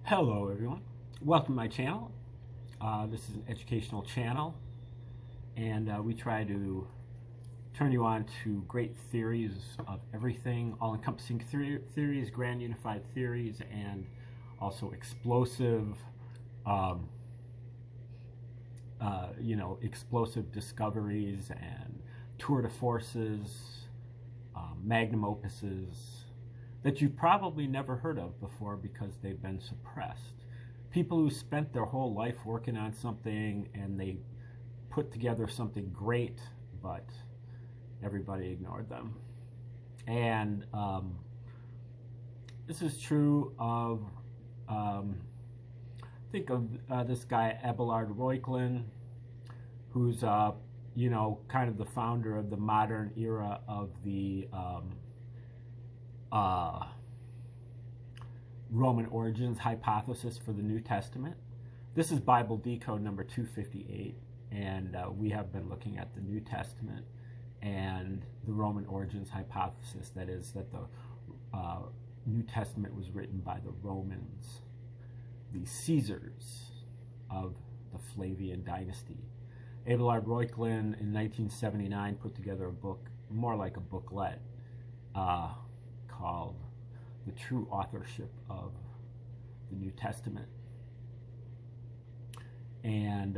Hello everyone, welcome to my channel. This is an educational channel, and we try to turn you on to great theories of everything, all-encompassing theories, grand unified theories, and also explosive explosive discoveries and tour de forces, magnum opuses that you've probably never heard of before because they've been suppressed. People who spent their whole life working on something and they put together something great, but everybody ignored them. And this is true of, think of this guy Abelard Reuchlin, who's kind of the founder of the modern era of the Roman origins hypothesis for the New Testament. This is Bible Decode number 258, and we have been looking at the New Testament and the Roman origins hypothesis, that is, that the New Testament was written by the Romans, the Caesars of the Flavian dynasty. Abelard Reuchlin in 1979 put together a book, more like a booklet, called The True Authorship of the New Testament. And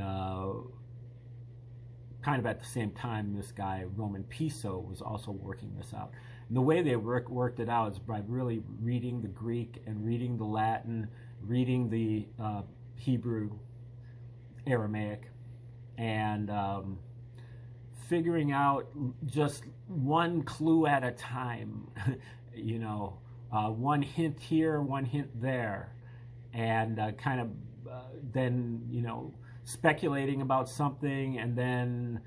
kind of at the same time, this guy, Roman Piso, was also working this out. And the way they worked it out is by really reading the Greek and reading the Latin, reading the Hebrew, Aramaic, and figuring out just one clue at a time, one hint here, one hint there, and then speculating about something and then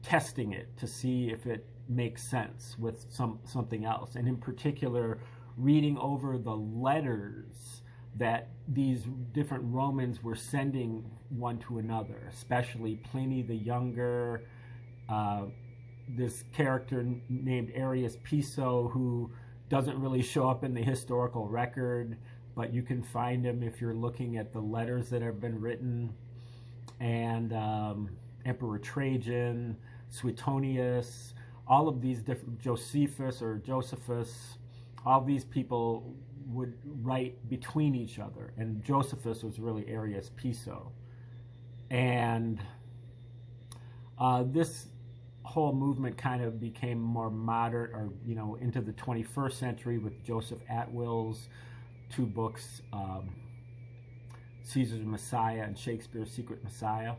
testing it to see if it makes sense with something else. And in particular, reading over the letters that these different Romans were sending one to another, especially Pliny the Younger, this character named Arius Piso, who doesn't really show up in the historical record, but you can find him if you're looking at the letters that have been written, and Emperor Trajan, Suetonius, all of these different, Josephus, all these people would write between each other, and Josephus was really Arius Piso. And this whole movement kind of became more modern, or into the 21st century, with Joseph Atwill's two books, Caesar's Messiah and Shakespeare's Secret Messiah.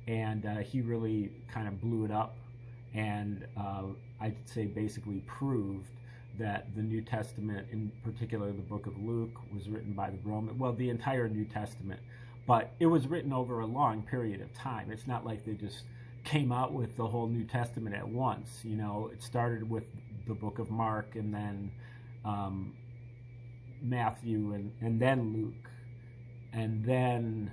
And he really kind of blew it up, and I'd say basically proved that the New Testament, in particular the book of Luke, was written by the Roman, well, the entire New Testament, but it was written over a long period of time. It's not like they just came out with the whole New Testament at once. It started with the book of Mark, and then Matthew, and then Luke, and then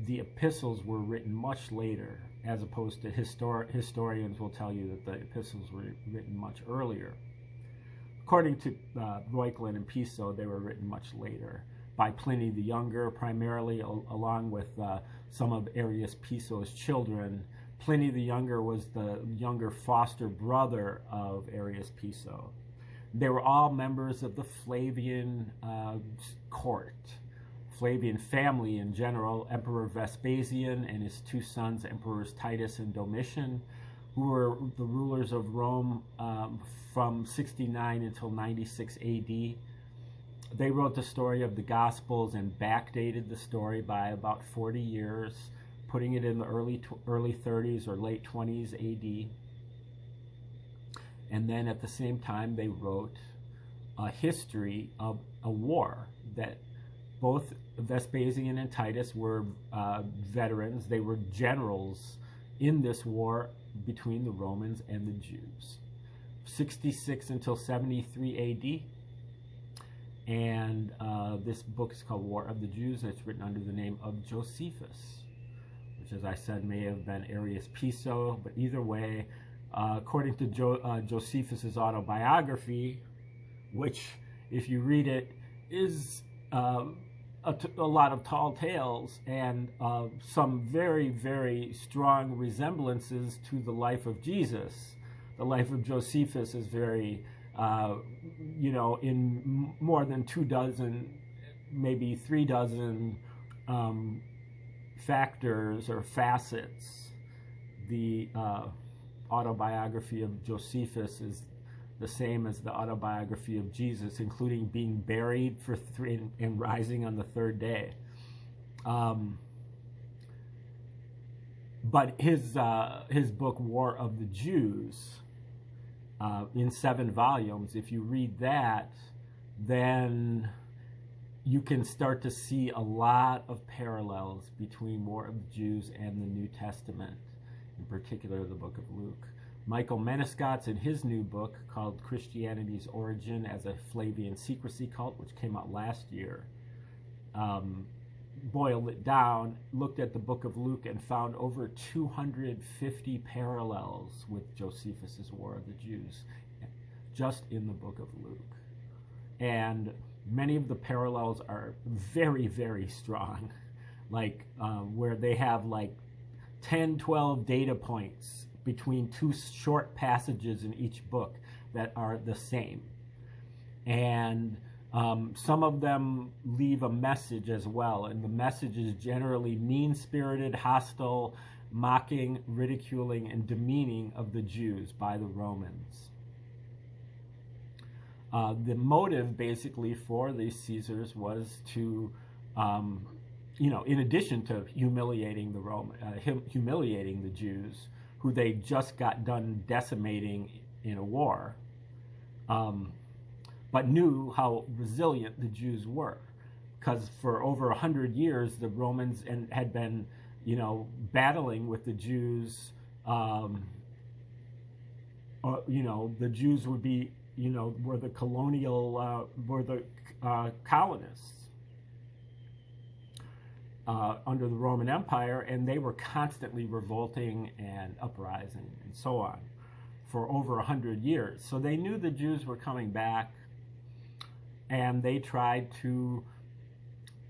the epistles were written much later, as opposed to historians will tell you that the epistles were written much earlier. According to Reuchlin and Piso, they were written much later by Pliny the Younger, primarily, along with some of Arius Piso's children. Pliny the Younger was the younger foster brother of Arius Piso. They were all members of the Flavian court, Flavian family in general. Emperor Vespasian and his two sons, Emperors Titus and Domitian, who were the rulers of Rome from 69 until 96 AD. They wrote the story of the Gospels and backdated the story by about 40 years, putting it in the early 30s or late 20s AD. And then at the same time, they wrote a history of a war that both Vespasian and Titus were veterans. They were generals in this war between the Romans and the Jews, 66 until 73 AD. And this book is called War of the Jews, and it's written under the name of Josephus, which, as I said, may have been Arius Piso, but either way, according to Josephus's autobiography, which, if you read it, is a lot of tall tales and some very, very strong resemblances to the life of Jesus. The life of Josephus is very, in more than 24, maybe 36 factors or facets. The autobiography of Josephus is the same as the autobiography of Jesus, including being buried for 3 and rising on the 3rd day. But his book, War of the Jews, in 7 volumes, if you read that, then you can start to see a lot of parallels between War of the Jews and the New Testament, in particular the book of Luke. Michael Menescot's in his new book called Christianity's Origin as a Flavian Secrecy Cult, which came out last year, boiled it down, looked at the book of Luke, and found over 250 parallels with Josephus's War of the Jews, just in the book of Luke. And many of the parallels are very, very strong, like where they have like 10, 12 data points between 2 short passages in each book that are the same. And some of them leave a message as well, and the message is generally mean-spirited, hostile, mocking, ridiculing, and demeaning of the Jews by the Romans. The motive, basically, for these Caesars was to, in addition to humiliating the Jews, who they just got done decimating in a war, but knew how resilient the Jews were, because for over 100 years the Romans had been, battling with the Jews. The Jews would be, were the colonists under the Roman Empire, and they were constantly revolting and uprising and so on for over 100 years. So they knew the Jews were coming back, and they tried to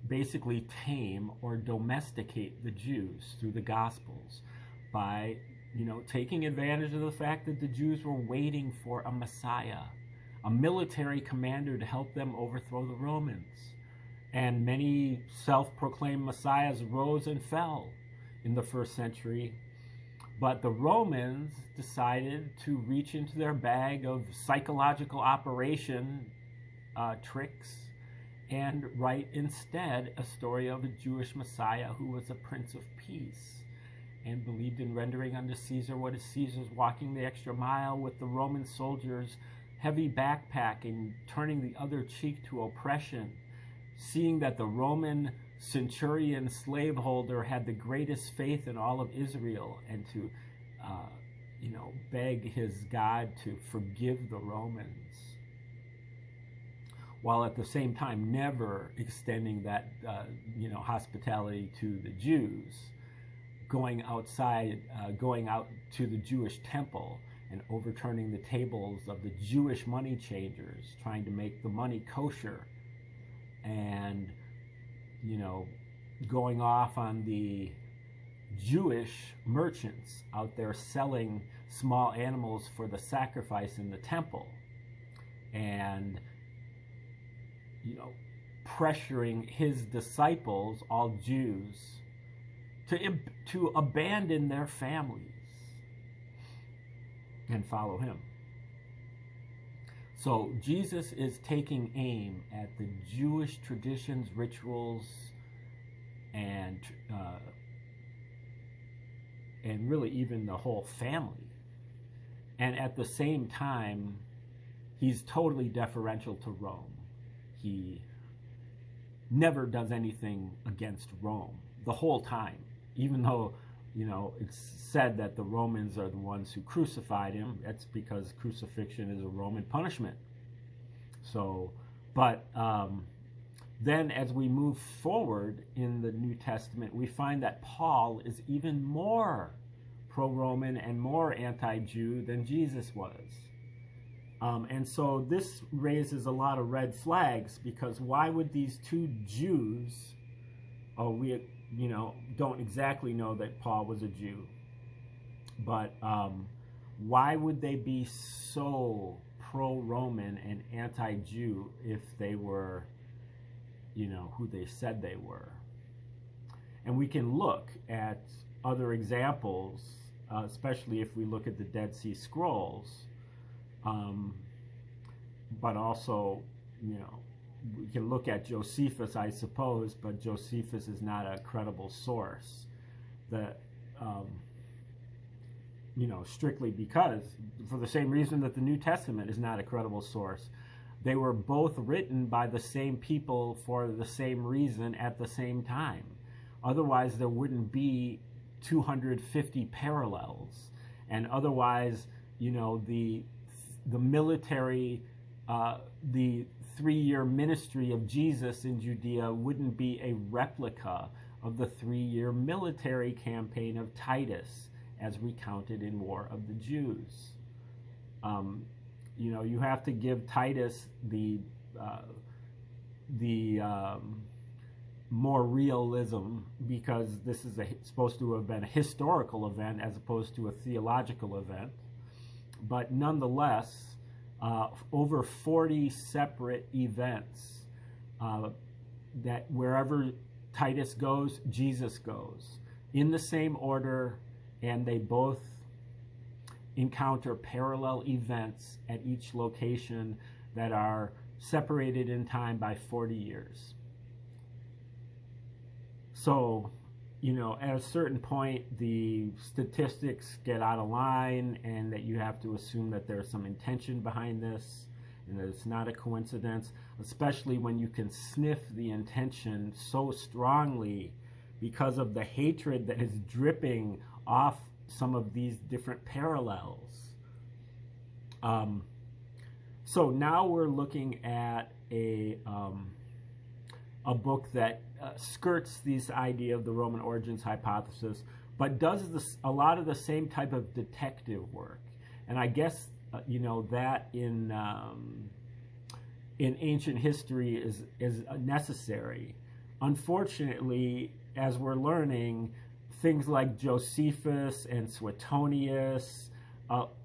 basically tame or domesticate the Jews through the Gospels by, taking advantage of the fact that the Jews were waiting for a Messiah, a military commander to help them overthrow the Romans. And many self-proclaimed messiahs rose and fell in the 1st century. But the Romans decided to reach into their bag of psychological operation tricks and write instead a story of a Jewish Messiah who was a Prince of Peace and believed in rendering unto Caesar what is Caesar's, walking the extra mile with the Roman soldiers' heavy backpacking, turning the other cheek to oppression, seeing that the Roman centurion slaveholder had the greatest faith in all of Israel, and to, beg his God to forgive the Romans, while at the same time never extending that, hospitality to the Jews, going out to the Jewish temple and overturning the tables of the Jewish money changers, trying to make the money kosher, and, going off on the Jewish merchants out there selling small animals for the sacrifice in the temple, and, pressuring his disciples, all Jews, to abandon their families and follow him. So Jesus is taking aim at the Jewish traditions, rituals, and really even the whole family. And at the same time, he's totally deferential to Rome. He never does anything against Rome the whole time, even though, it's said that the Romans are the ones who crucified him. That's because crucifixion is a Roman punishment. So, but then as we move forward in the New Testament, we find that Paul is even more pro-Roman and more anti-Jew than Jesus was. And so this raises a lot of red flags, because why would these two Jews, we don't exactly know that Paul was a Jew, but why would they be so pro-Roman and anti-Jew if they were, who they said they were? And we can look at other examples, especially if we look at the Dead Sea Scrolls, but also, we can look at Josephus, I suppose, but Josephus is not a credible source. Strictly because, for the same reason that the New Testament is not a credible source. They were both written by the same people for the same reason at the same time. Otherwise, there wouldn't be 250 parallels. And otherwise, the military, the 3-year ministry of Jesus in Judea wouldn't be a replica of the 3-year military campaign of Titus, as recounted in War of the Jews. You have to give Titus the more realism, because this is supposed to have been a historical event as opposed to a theological event. But nonetheless, over 40 separate events that wherever Titus goes, Jesus goes, in the same order, and they both encounter parallel events at each location that are separated in time by 40 years. So, at a certain point, the statistics get out of line, and that you have to assume that there's some intention behind this, and that it's not a coincidence, especially when you can sniff the intention so strongly because of the hatred that is dripping off some of these different parallels. So now we're looking at a book that skirts this idea of the Roman origins hypothesis, but does a lot of the same type of detective work. And I guess that in ancient history is necessary. Unfortunately, as we're learning, things like Josephus and Suetonius,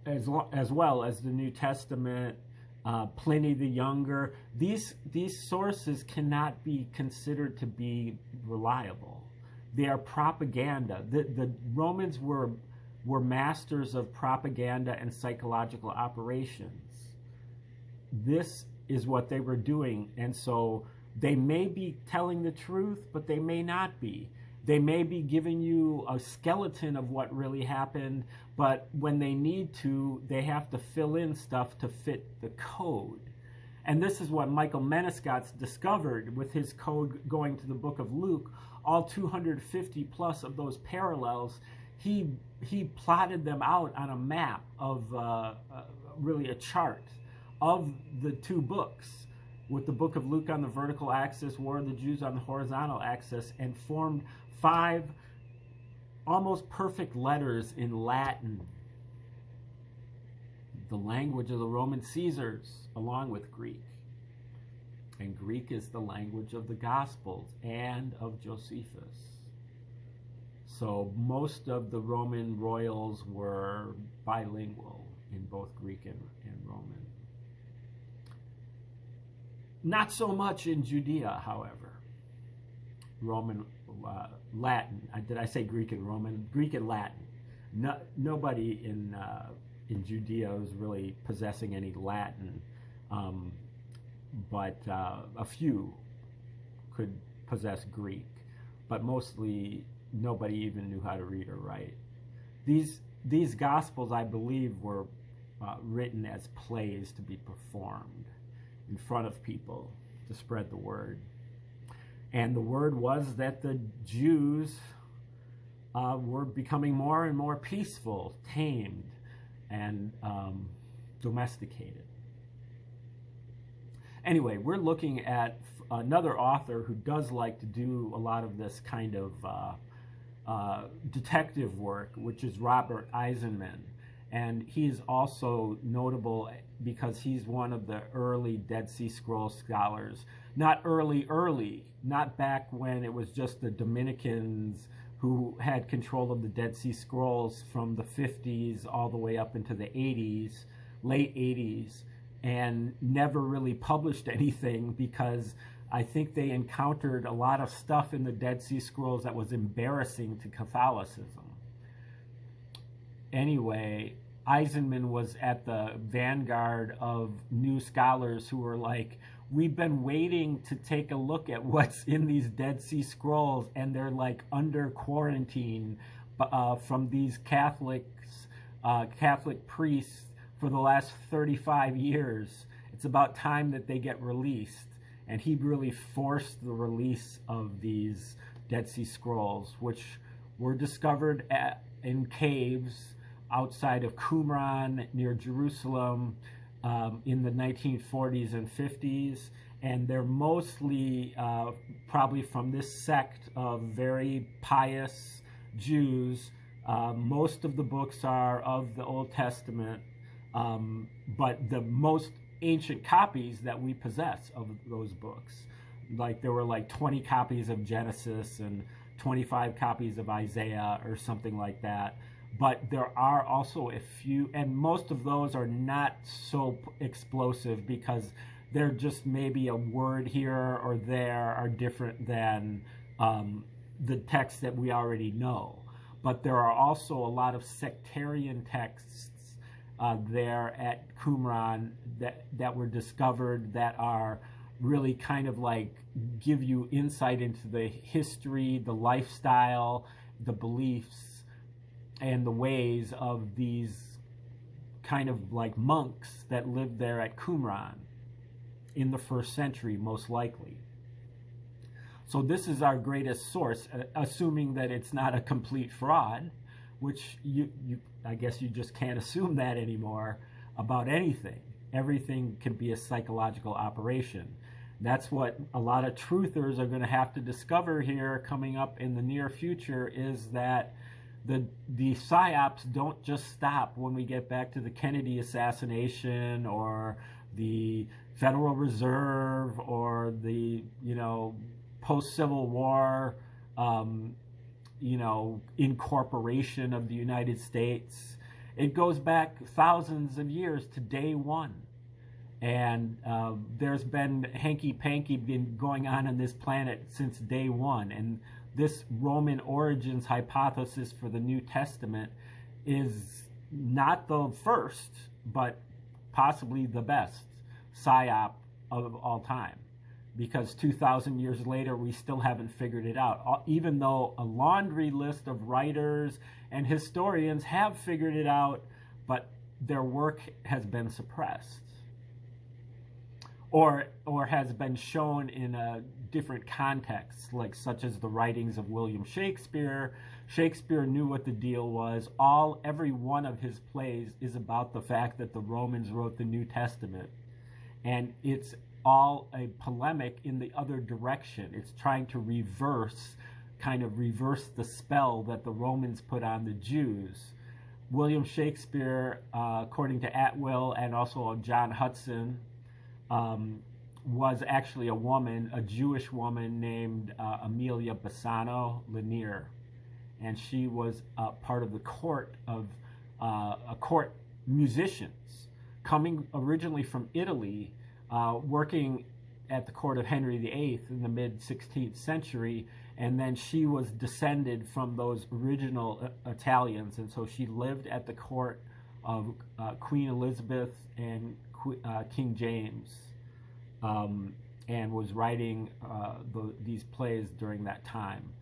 as well as the New Testament, Pliny the Younger, these sources cannot be considered to be reliable. They are propaganda. The Romans were masters of propaganda and psychological operations. This is what they were doing, and so they may be telling the truth, but they may not be. They may be giving you a skeleton of what really happened, but when they need to, they have to fill in stuff to fit the code. And this is what Michael Menescot's discovered with his code going to the book of Luke. All 250 plus of those parallels, he plotted them out on a map of really a chart of the two books, with the book of Luke on the vertical axis, War of the Jews on the horizontal axis, and formed 5 almost perfect letters in Latin, the language of the Roman Caesars, along with Greek. And Greek is the language of the Gospels and of Josephus. So most of the Roman royals were bilingual in both Greek and Roman. Not so much in Judea, however. Roman, Latin. Did I say Greek and Roman? Greek and Latin. Nobody in Judea was really possessing any Latin, but a few could possess Greek, but mostly nobody even knew how to read or write. These Gospels, I believe, were written as plays to be performed in front of people to spread the word. And the word was that the Jews were becoming more and more peaceful, tamed, and domesticated. Anyway, we're looking at another author who does like to do a lot of this kind of detective work, which is Robert Eisenman. And he's also notable because he's one of the early Dead Sea Scrolls scholars. Not early, not back when it was just the Dominicans who had control of the Dead Sea Scrolls from the 50s all the way up into the 80s, late 80s, and never really published anything because I think they encountered a lot of stuff in the Dead Sea Scrolls that was embarrassing to Catholicism. Anyway, Eisenman was at the vanguard of new scholars who were like, we've been waiting to take a look at what's in these Dead Sea Scrolls, and they're like under quarantine from these Catholic priests for the last 35 years. It's about time that they get released. And he really forced the release of these Dead Sea Scrolls, which were discovered in caves outside of Qumran near Jerusalem in the 1940s and 50s. And they're mostly probably from this sect of very pious Jews. Most of the books are of the Old Testament, but the most ancient copies that we possess of those books, like there were like 20 copies of Genesis and 25 copies of Isaiah or something like that. But there are also a few, and most of those are not so explosive because they're just maybe a word here or there are different than the text that we already know. But there are also a lot of sectarian texts there at Qumran that were discovered that are really kind of like give you insight into the history, the lifestyle, the beliefs, and the ways of these kind of like monks that lived there at Qumran in the 1st century, most likely. So this is our greatest source, assuming that it's not a complete fraud, which I guess you just can't assume that anymore about anything. Everything can be a psychological operation. That's what a lot of truthers are going to have to discover here coming up in the near future, is that the psyops don't just stop when we get back to the Kennedy assassination or the Federal Reserve or the, post-Civil War incorporation of the United States. It goes back thousands of years to day one. And there's been hanky-panky been going on this planet since day one. And this Roman origins hypothesis for the New Testament is not the first, but possibly the best psyop of all time. Because 2,000 years later, we still haven't figured it out. Even though a laundry list of writers and historians have figured it out, but their work has been suppressed. Or has been shown in a different context, like such as the writings of William Shakespeare. Shakespeare knew what the deal was. Every one of his plays is about the fact that the Romans wrote the New Testament. And it's all a polemic in the other direction. It's trying to reverse the spell that the Romans put on the Jews. William Shakespeare, according to Atwill and also John Hudson, was actually a Jewish woman named Amelia Bassano Lanier. And she was part of the court of court musicians coming originally from Italy, working at the court of Henry VIII in the mid-16th century, and then she was descended from those original Italians, and so she lived at the court of Queen Elizabeth and King James, and was writing these plays during that time.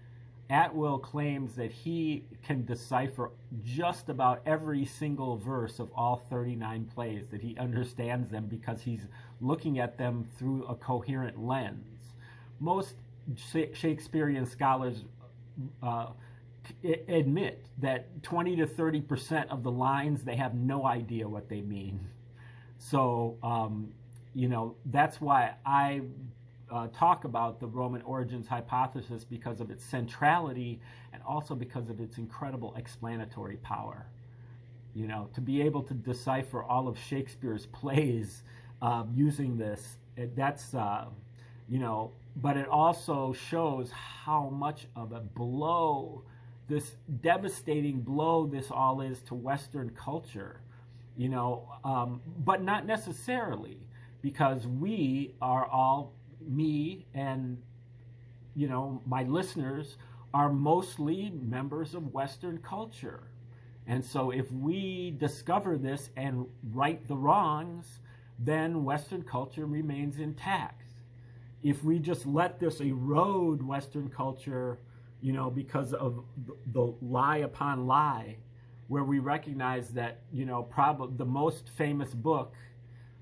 Atwill claims that he can decipher just about every single verse of all 39 plays, that he understands them because he's looking at them through a coherent lens. Most Shakespearean scholars admit that 20 to 30% of the lines, they have no idea what they mean. So, that's why I talk about the Roman origins hypothesis, because of its centrality and also because of its incredible explanatory power. to be able to decipher all of Shakespeare's plays using this, that's, but it also shows how much of a blow, this devastating blow this all is to Western culture, but not necessarily, because we are all, me and, my listeners are mostly members of Western culture. And so if we discover this and right the wrongs, then Western culture remains intact. If we just let this erode Western culture, because of the lie upon lie, where we recognize that, probably the most famous book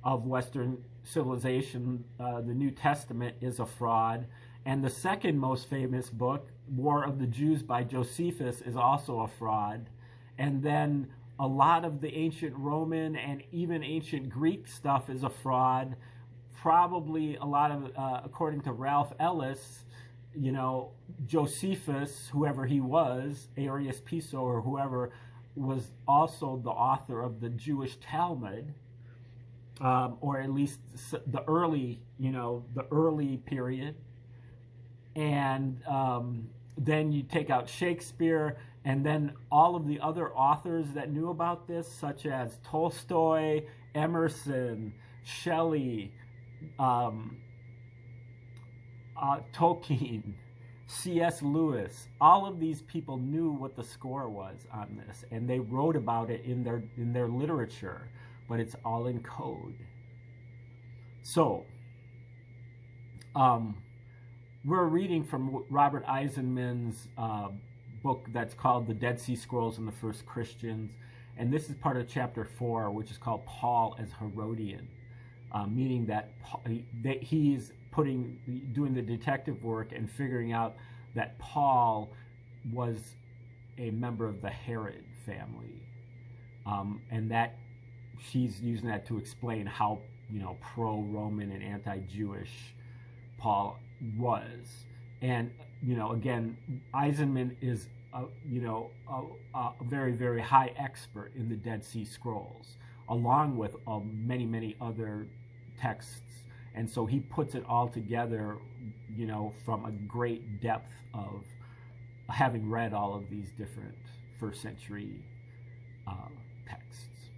of Western civilization, the New Testament, is a fraud. And the second most famous book, War of the Jews by Josephus, is also a fraud. And then a lot of the ancient Roman and even ancient Greek stuff is a fraud. Probably a lot of, according to Ralph Ellis, Josephus, whoever he was, Arius Piso or whoever, was also the author of the Jewish Talmud, or at least the early period. And then you take out Shakespeare, and then all of the other authors that knew about this, such as Tolstoy, Emerson, Shelley, Tolkien, C.S. Lewis, all of these people knew what the score was on this, and they wrote about it in their literature, but it's all in code. So, we're reading from Robert Eisenman's book that's called The Dead Sea Scrolls and the First Christians, and this is part of chapter 4, which is called Paul as Herodian, meaning that he's doing the detective work and figuring out that Paul was a member of the Herod family, and that she's using that to explain how pro-Roman and anti-Jewish Paul was. And again, Eisenman is a very, very high expert in the Dead Sea Scrolls, along with many other texts. And so he puts it all together, from a great depth of having read all of these different first century texts.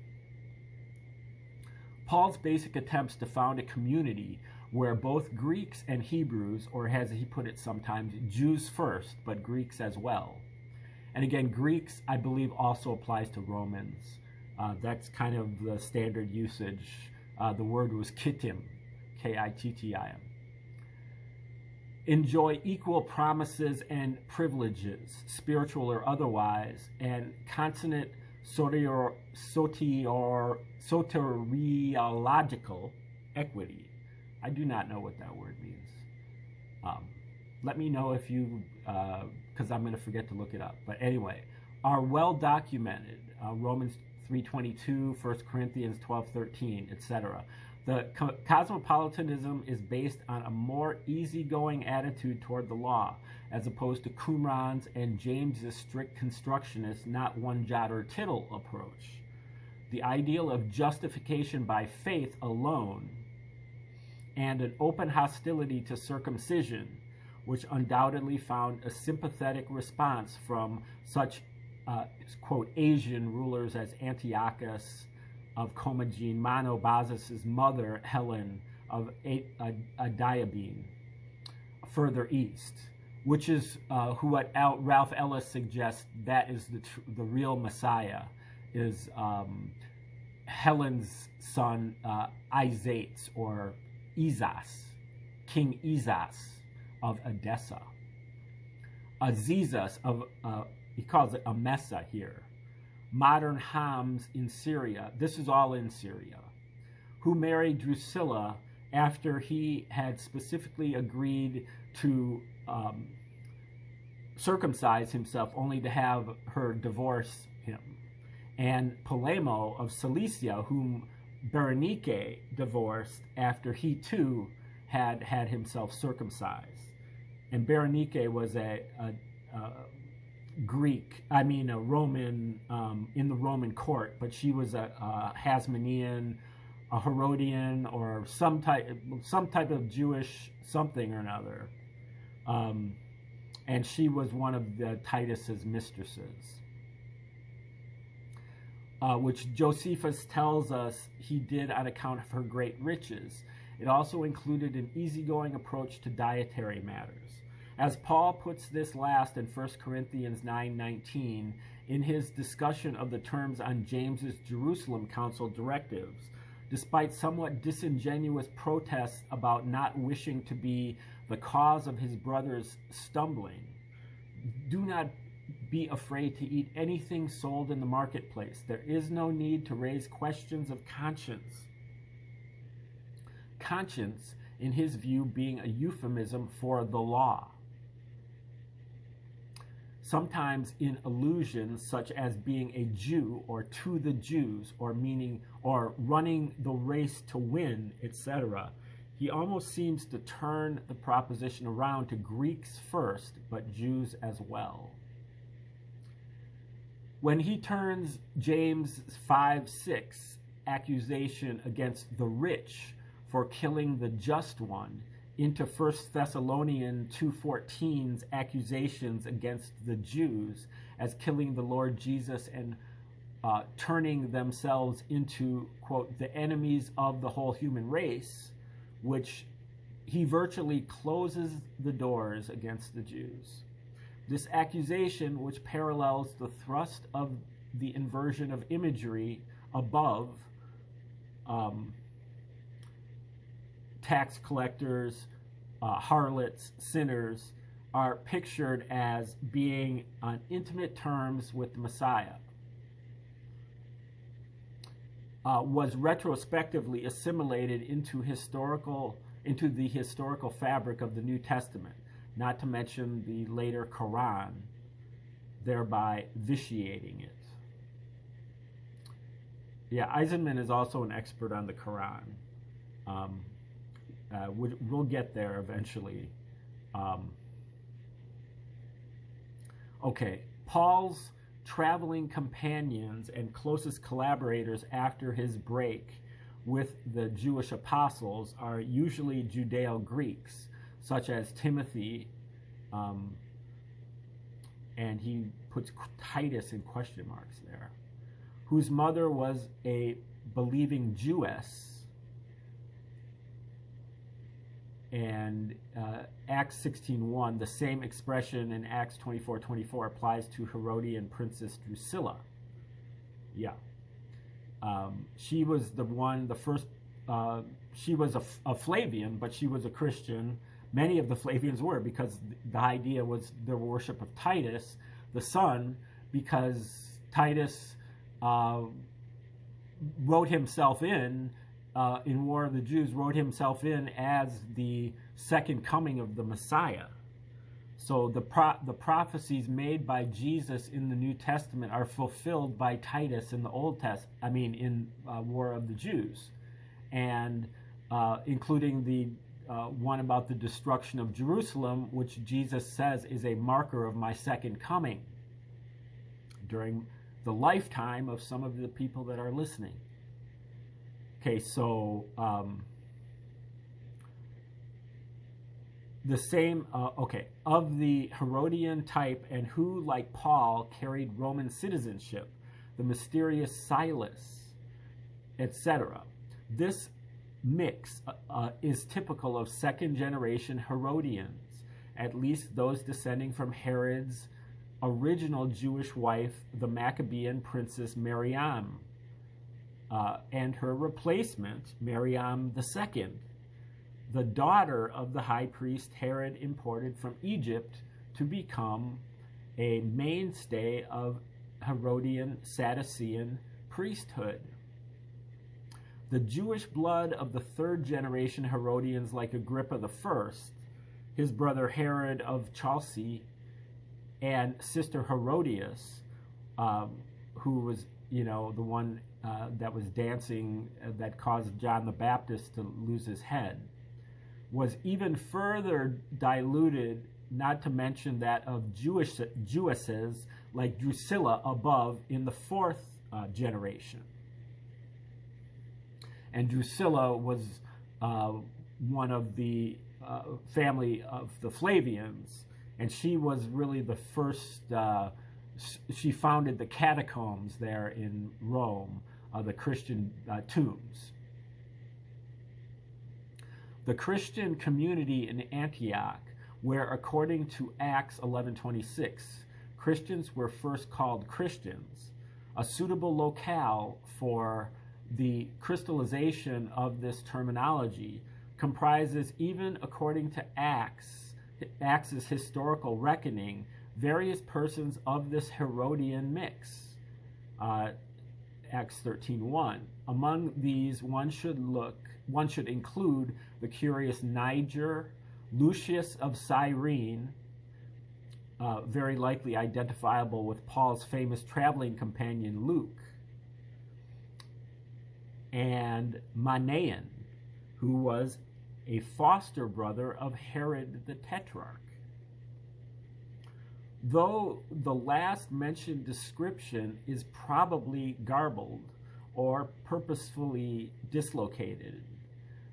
Paul's basic attempts to found a community where both Greeks and Hebrews, or as he put it sometimes, Jews first, but Greeks as well. And again, Greeks, I believe, also applies to Romans. That's kind of the standard usage. The word was kittim, K-I-T-T-I-M. Enjoy equal promises and privileges, spiritual or otherwise, and consonant soteriological equity. I do not know what that word means. Let me know if you, because I'm going to forget to look it up. But anyway, are well documented. Romans 3:22, 1 Corinthians 12:13, etc. The cosmopolitanism is based on a more easygoing attitude toward the law, as opposed to Qumran's and James's strict constructionist, not one jot or tittle approach. The ideal of justification by faith alone, and an open hostility to circumcision, which undoubtedly found a sympathetic response from such, quote, Asian rulers as Antiochus of Commagene, Monobazus' mother, Helen of Diabene, further east, which is what Ralph Ellis suggests that is the real Messiah, is Helen's son, Isates, or Izas, King Izas of Edessa. Azizas of, he calls it Emesa here. Modern Hams in Syria, this is all in Syria, who married Drusilla after he had specifically agreed to circumcise himself only to have her divorce him. And Polemo of Cilicia, whom Berenike divorced after he too had himself circumcised. And Berenike was Greek, I mean a Roman, in the Roman court, but she was a Hasmonean, a Herodian, or some type of Jewish something or another, and she was one of Titus's mistresses, which Josephus tells us he did on account of her great riches. It also included an easygoing approach to dietary matters. As Paul puts this last in 1 Corinthians 9:19 in his discussion of the terms on James's Jerusalem Council directives, despite somewhat disingenuous protests about not wishing to be the cause of his brother's stumbling, do not be afraid to eat anything sold in the marketplace. There is no need to raise questions of conscience. Conscience, in his view, being a euphemism for the law, sometimes in allusions such as being a Jew or to the Jews, or meaning or running the race to win, etc. He almost seems to turn the proposition around to Greeks first, but Jews as well. When he turns James 5:6 accusation against the rich for killing the just one into 1 Thessalonians 2:14's accusations against the Jews as killing the Lord Jesus and turning themselves into, quote, the enemies of the whole human race, which he virtually closes the doors against the Jews. This accusation, which parallels the thrust of the inversion of imagery above, tax collectors, harlots, sinners, are pictured as being on intimate terms with the Messiah, was retrospectively assimilated into the historical fabric of the New Testament, not to mention the later Quran, thereby vitiating it. Yeah, Eisenman is also an expert on the Quran. We'll get there eventually. Okay, Paul's traveling companions and closest collaborators after his break with the Jewish apostles are usually Judeo-Greeks, such as Timothy, and he puts Titus in question marks there, whose mother was a believing Jewess. And Acts 16:1, the same expression in Acts 24:24 applies to Herodian Princess Drusilla. Yeah. She was she was a Flavian, but she was a Christian. Many of the Flavians were, because the idea was their worship of Titus, the son, because Titus wrote himself in War of the Jews, wrote himself in as the second coming of the Messiah. So the prophecies made by Jesus in the New Testament are fulfilled by Titus in the Old Testament. In War of the Jews, and including the one about the destruction of Jerusalem, which Jesus says is a marker of my second coming during the lifetime of some of the people that are listening. Okay, so the same, of the Herodian type, and who, like Paul, carried Roman citizenship, the mysterious Silas, etc. This mix is typical of second-generation Herodians, at least those descending from Herod's original Jewish wife, the Maccabean princess Miriam, and her replacement, Miriam II, the daughter of the high priest Herod imported from Egypt to become a mainstay of Herodian Sadducean priesthood. The Jewish blood of the third-generation Herodians, like Agrippa I, his brother Herod of Chalcis, and sister Herodias, who was, the one that was dancing that caused John the Baptist to lose his head, was even further diluted not to mention that of Jewesses like Drusilla above in the 4th generation. And Drusilla was one of the family of the Flavians, and she was really the first, she founded the catacombs there in Rome, the Christian tombs. The Christian community in Antioch, where according to Acts 11:26, Christians were first called Christians, a suitable locale for the crystallization of this terminology, comprises, even according to Acts' historical reckoning, various persons of this Herodian mix. Acts 13:1. Among these, one should include the curious Niger, Lucius of Cyrene, very likely identifiable with Paul's famous traveling companion Luke, and Manaen, who was a foster brother of Herod the Tetrarch. Though the last mentioned description is probably garbled or purposefully dislocated,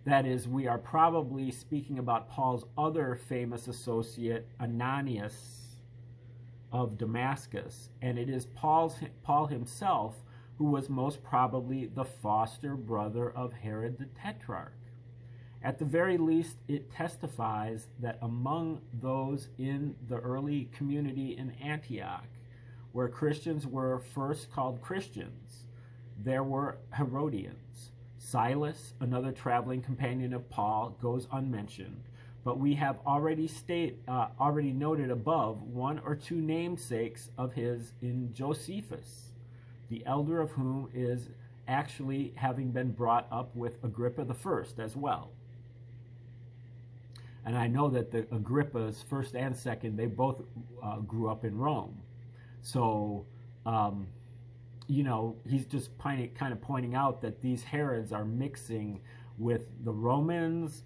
that is, we are probably speaking about Paul's other famous associate, Ananias of Damascus, and it is Paul himself who was most probably the foster brother of Herod the Tetrarch. At the very least, it testifies that among those in the early community in Antioch, where Christians were first called Christians, there were Herodians. Silas, another traveling companion of Paul, goes unmentioned, but we have already noted above one or two namesakes of his in Josephus, the elder of whom is actually having been brought up with Agrippa I as well. And I know that the Agrippas, first and second, they both grew up in Rome. So, he's just kind of pointing out that these Herods are mixing with the Romans'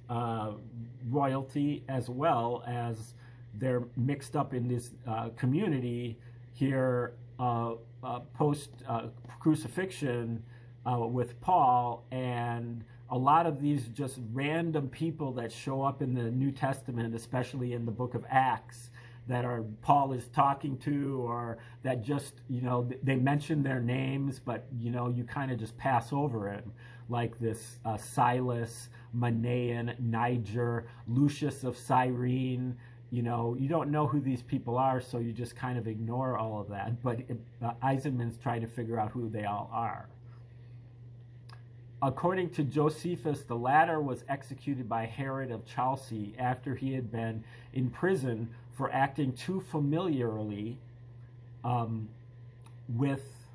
royalty, as well as they're mixed up in this community here post-crucifixion with Paul, and a lot of these just random people that show up in the New Testament, especially in the book of Acts, that Paul is talking to, or that just, they mention their names, but, you kind of just pass over it, like this Silas, Manaen, Niger, Lucius of Cyrene. You don't know who these people are, so you just kind of ignore all of that. But Eisenman's trying to figure out who they all are. According to Josephus, the latter was executed by Herod of Chalcis after he had been in prison for acting too familiarly with